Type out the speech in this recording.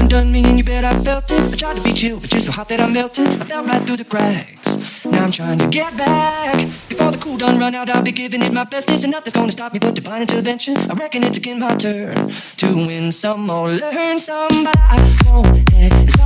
Done me and you bet I felt it. I tried to beat you, but you're so hot that I melted. I fell right through the cracks. Now I'm trying to get back. Before the cool done run out, I'll be giving it my bestest, and nothing's gonna stop me but divine intervention. I reckon it's again my turn to win some or learn some, but I won't hesitate.